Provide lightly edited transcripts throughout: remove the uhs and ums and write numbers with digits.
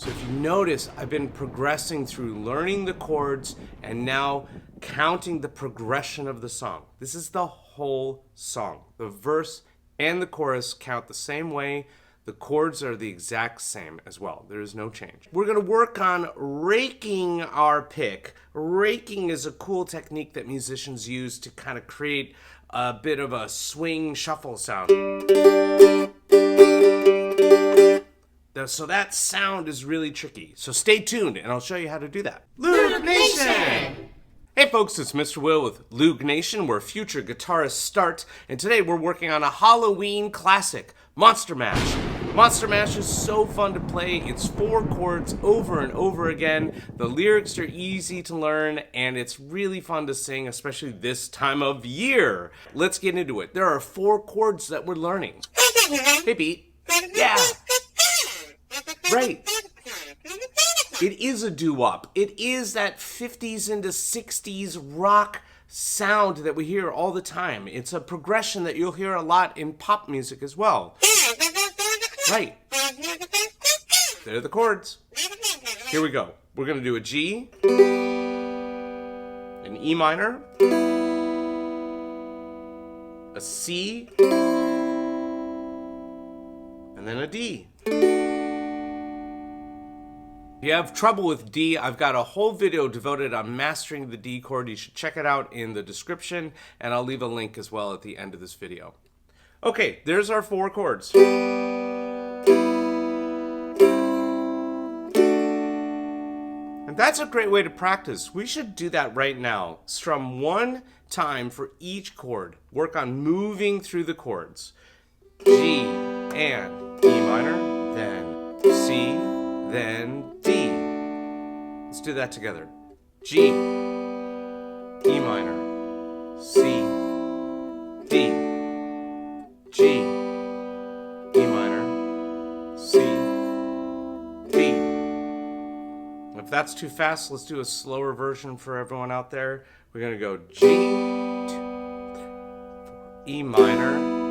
So if you notice, I've been progressing through learning the chords and now counting the progression of the song. This is the whole song. The verse and the chorus count the same way. The chords are the exact same as well. There is no change. We're going to work on raking our pick. Raking is a cool technique that musicians use to kind of create a bit of a swing shuffle sound. So that sound is really tricky. So stay tuned and I'll show you how to do that. Loog Nation! Hey folks, it's Mr. Will with Loog Nation, where future guitarists start. And today we're working on a Halloween classic, Monster Mash. Monster Mash is so fun to play. It's 4 chords over and over again. The lyrics are easy to learn and it's really fun to sing, especially this time of year. Let's get into it. There are 4 chords that we're learning. Hey Pete. Yeah. Right. It is a doo-wop. It is that 50s into 60s rock sound that we hear all the time. It's a progression that you'll hear a lot in pop music as well. Right. They're the chords. Here we go. We're going to do a G, an E minor, a C, and then a D. If you have trouble with D, I've got a whole video devoted on mastering the D chord. You should check it out in the description, and I'll leave a link as well at the end of this video. Okay, there's our 4 chords. And that's a great way to practice. We should do that right now. Strum 1 time for each chord. Work on moving through the chords. G and E minor, then C, then D. Let's do that together. G, E minor, C, D, G, E minor, C, D. If that's too fast, let's do a slower version for everyone out there. We're going to go G, 2, E minor, 2,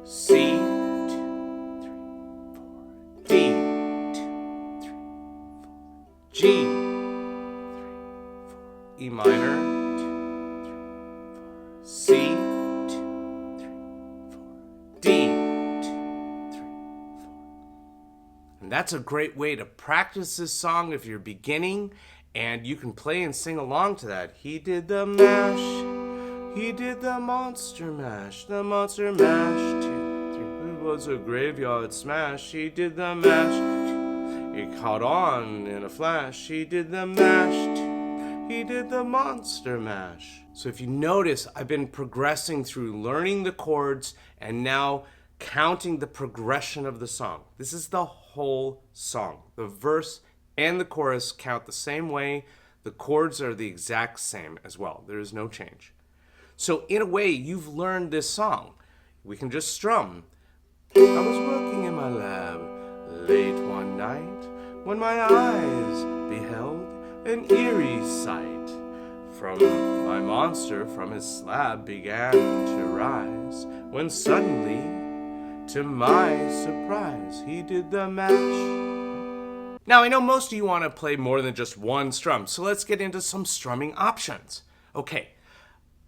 3, C, G, E minor, C, D, and that's a great way to practice this song if you're beginning, and you can play and sing along to that. He did the mash, he did the monster mash, 2, 3. It was a graveyard smash. He did the mash. It caught on in a flash. He did the mash. He did the monster mash. So if you notice, I've been progressing through learning the chords and now counting the progression of the song. This is the whole song. The verse and the chorus count the same way. The chords are the exact same as well. There is no change. So in a way, you've learned this song. We can just strum. I was working in my lab late one night when my eyes beheld an eerie sight. From my monster from his slab began to rise, when suddenly, to my surprise, he did the mash. Now I know most of you want to play more than just one strum, so let's get into some strumming options. Okay,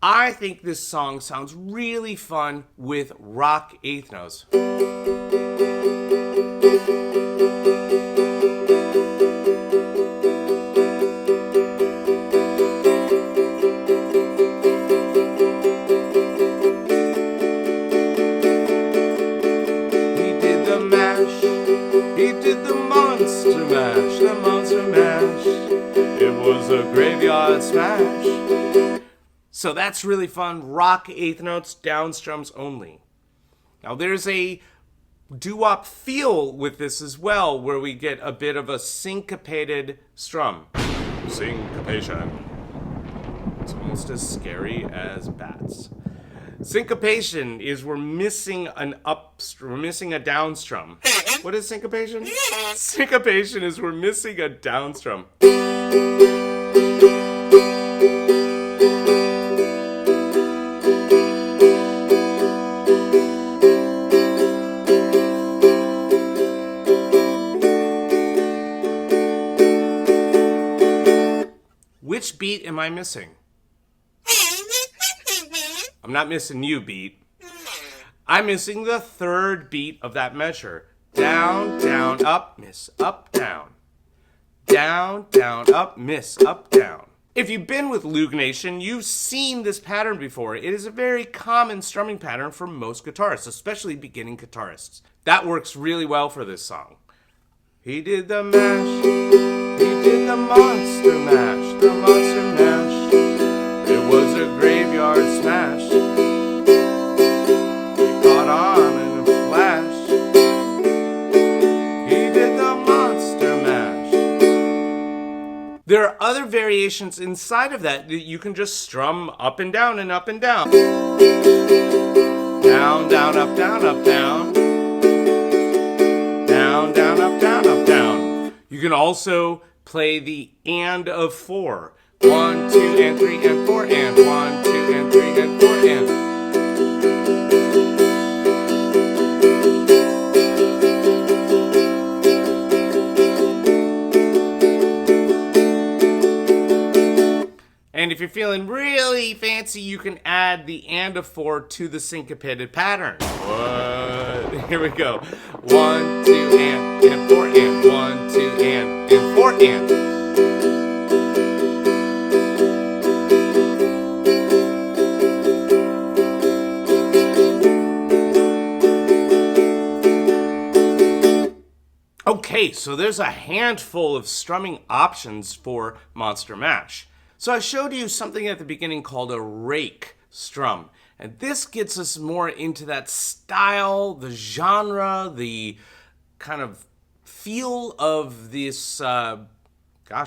I think this song sounds really fun with rock 8th notes. The monster mash, it was a graveyard smash. So that's really fun. Rock 8th notes, down strums only. Now there's a doo-wop feel with this as well, where we get a bit of a syncopated strum. Syncopation. It's almost as scary as bats. Syncopation is we're missing a down strum. What is syncopation? Syncopation is we're missing a down strum. which beat am I missing? I'm not missing you, beat. I'm missing the third beat of that measure. Down, down, up, miss, up, down. Down, down, up, miss, up, down. If you've been with Loog Nation, you've seen this pattern before. It is a very common strumming pattern for most guitarists, especially beginning guitarists. That works really well for this song. He did the mash, he did the monster mash, the monster mash. It was a graveyard smash. It caught on in a flash. He did the monster mash. There are other variations inside of that you can just strum up and down and up and down. Down, down, up, down, up, down. Down, down, up, down, up, down. You can also play the and of 4. 1, 2, and 3, and 4, and 1, 2, and 3, and 4, and. And if you're feeling really fancy, you can add the and of 4 to the syncopated pattern. What? Here we go. 1, 2, and 4, and 1, 2, and 4, and. Okay, so there's a handful of strumming options for Monster Mash. So I showed you something at the beginning called a rake strum. And this gets us more into that style, the genre, the kind of feel of this, gosh,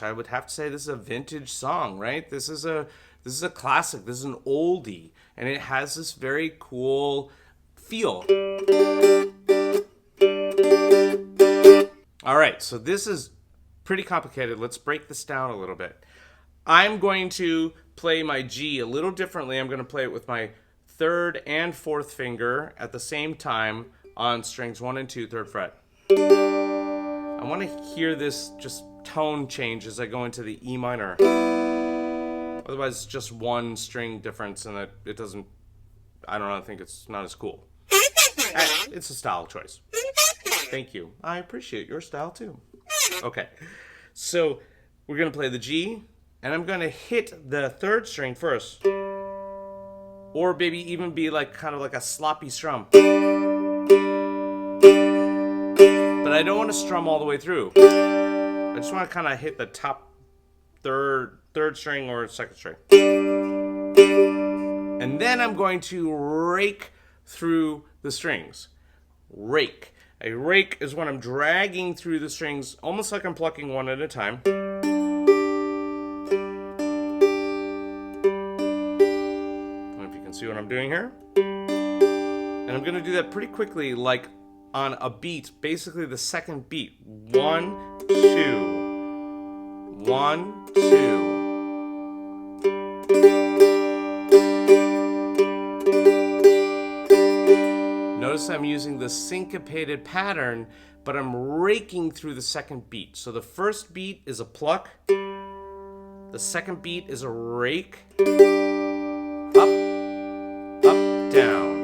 I would have to say this is a vintage song, right? This is a classic, this is an oldie, and it has this very cool feel. All right, so this is pretty complicated. Let's break this down a little bit. I'm going to play my G a little differently. I'm going to play it with my 3rd and 4th finger at the same time on strings 1 and 2, 3rd fret. I want to hear this just tone change as I go into the E minor. Otherwise, it's just one string difference and it doesn't, I don't know, I think it's not as cool. It's a style choice. Thank you. I appreciate your style too. Okay, so we're going to play the G, and I'm going to hit the 3rd string first. Or maybe even be like kind of like a sloppy strum. But I don't want to strum all the way through. I just want to kind of hit the top third string or 2nd string. And then I'm going to rake through the strings. Rake. A rake is when I'm dragging through the strings almost like I'm plucking one at a time. I don't know if you can see what I'm doing here. And I'm going to do that pretty quickly, like on a beat, basically the 2nd beat. 1, 2. 1, 2. Notice I'm using the syncopated pattern, but I'm raking through the 2nd beat. So the 1st beat is a pluck. The 2nd beat is a rake. Up, up, down.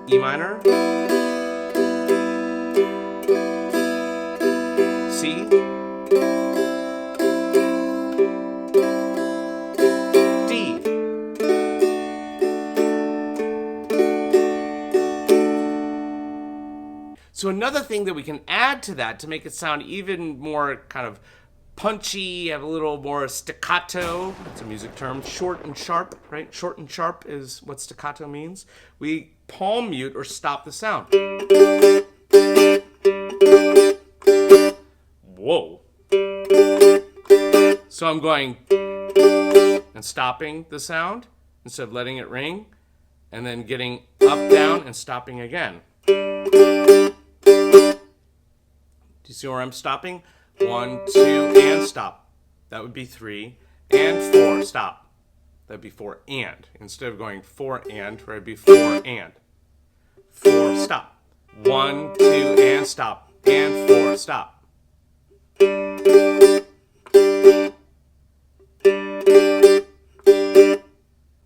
E minor. C. So another thing that we can add to that to make it sound even more kind of punchy, have a little more staccato, it's a music term, short and sharp, right? Short and sharp is what staccato means. We palm mute or stop the sound. Whoa. So I'm going and stopping the sound instead of letting it ring, and then getting up, down, and stopping again. Do you see where I'm stopping? 1, 2, and stop. That would be 3. And 4, stop. That would be 4 and. Instead of going 4 and, right, it'd be 4 and. 4, stop. 1, 2, and stop. and 4. Stop.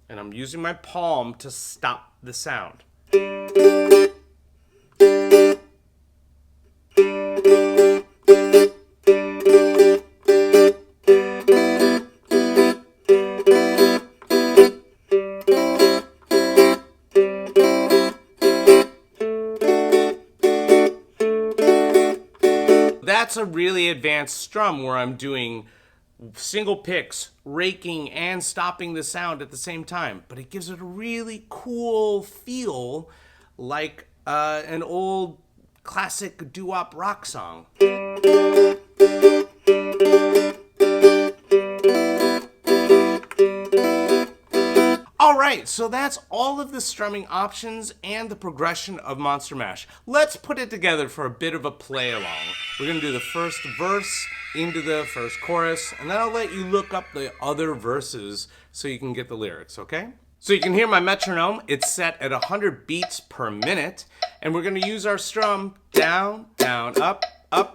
And I'm using my palm to stop the sound. That's a really advanced strum where I'm doing single picks, raking, and stopping the sound at the same time. But it gives it a really cool feel, like an old classic doo-wop rock song. Alright, so that's all of the strumming options and the progression of Monster Mash. Let's put it together for a bit of a play along. We're going to do the first verse into the first chorus, and then I'll let you look up the other verses so you can get the lyrics, okay? So you can hear my metronome. It's set at 100 beats per minute, and we're going to use our strum down, down, up,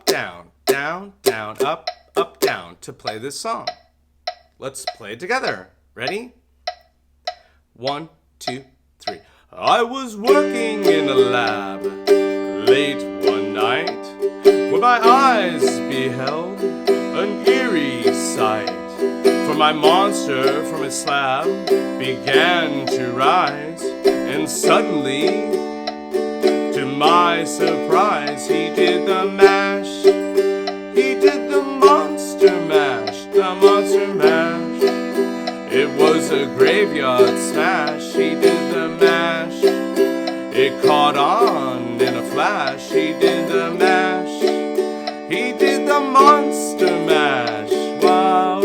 down, down, down, up, down to play this song. Let's play it together. Ready? 1, 2, 3. I was working in a lab late one night when my eyes beheld an eerie sight. For my monster from its slab began to rise, and suddenly, to my surprise, he did the mash. He did the monster mash, the monster mash. It was a graveyard smash, he did the mash. It caught on in a flash, he did the mash. He did the monster mash. Wow.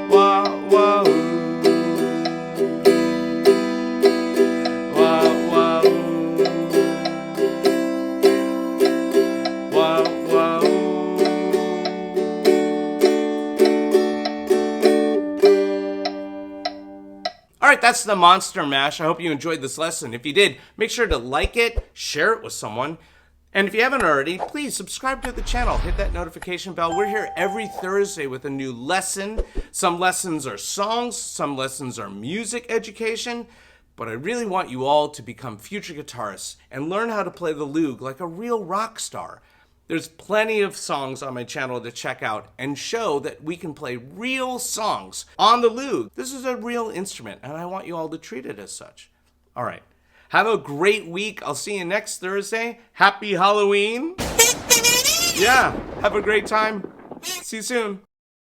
Wow, wow. Wow, wow. Wow, wow. Alright, that's the Monster Mash. I hope you enjoyed this lesson. If you did, make sure to like it, share it with someone. And if you haven't already, please subscribe to the channel. Hit that notification bell. We're here every Thursday with a new lesson. Some lessons are songs, some lessons are music education. But I really want you all to become future guitarists and learn how to play the Loog like a real rock star. There's plenty of songs on my channel to check out and show that we can play real songs on the Loog. This is a real instrument, and I want you all to treat it as such. All right. Have a great week. I'll see you next Thursday. Happy Halloween. Yeah, have a great time. See you soon.